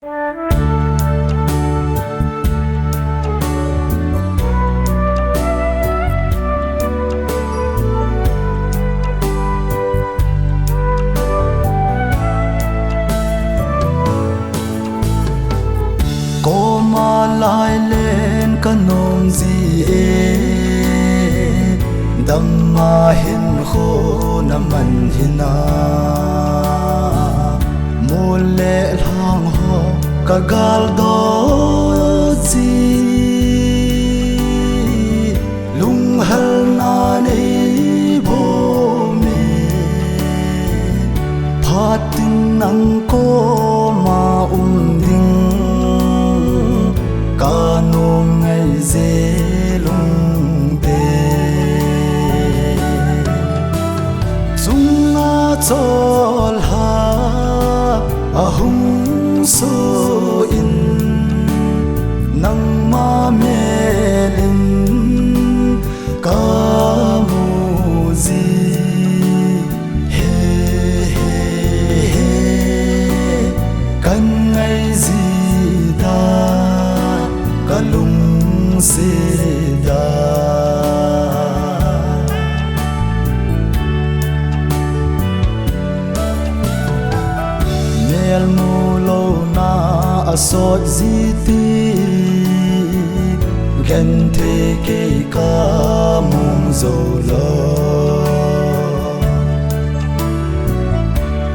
Cô mà lại lên kanom gì đâm mà hin khô nằm mình hina mua lệ lang ho cả gal đó gì lung hal na nei bo me phát tin nang cô mà ding ca nôm ngày dễ lung tê sung a chol ha a hung so in nang ma melin ca mu zi he he he kan ngày gì ta kalung se da mel mulo na asot ziti gen the ke ka mung zolo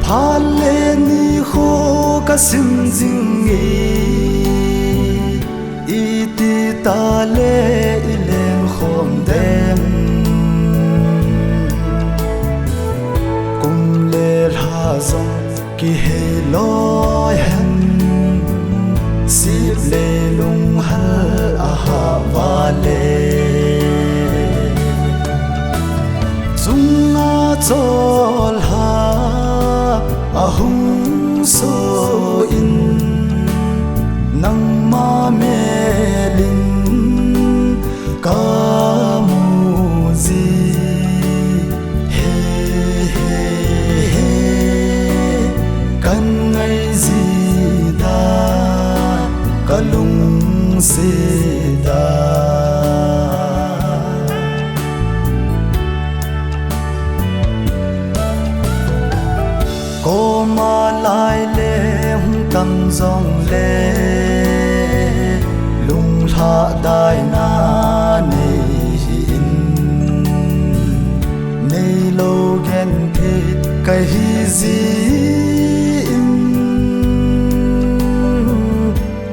phale ni kho ka sim jing iti ta le ilen khom dem kum le ha zong ki he loi hen sip le lung hal a ha va le zung a chol ha a hung so in nang ma melin ca mu zi he he he kan ngày gì da kalung se da cô mà lại lệ hung tâm dòng lệ lung hạ đại na nei hin nei lo gen the kai hi zi in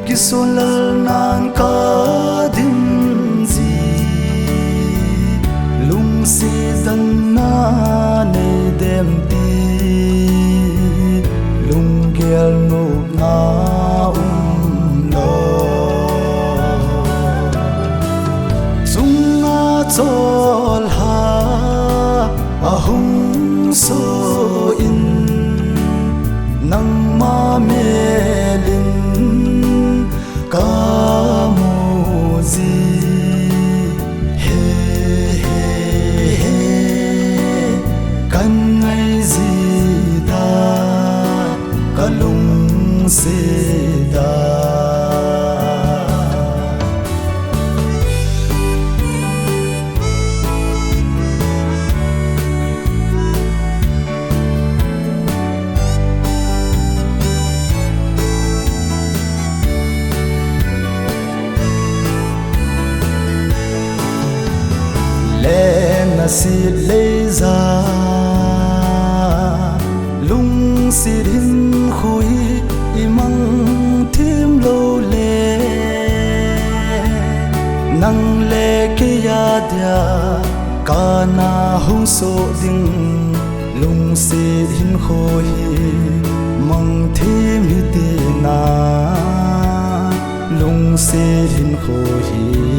kisolal nan ka dim zi lung si dan na nei dem ti lung gel no na chol ha a hung so in nang ma melin ca mu zi he he he kan ngày gì da kalung se da na si lê ra lung si hin khui imang thêm lâu lê nang lê ke ya dia ca na hung so ding lung si hin khui mang thêm hi ti na lung si hin khui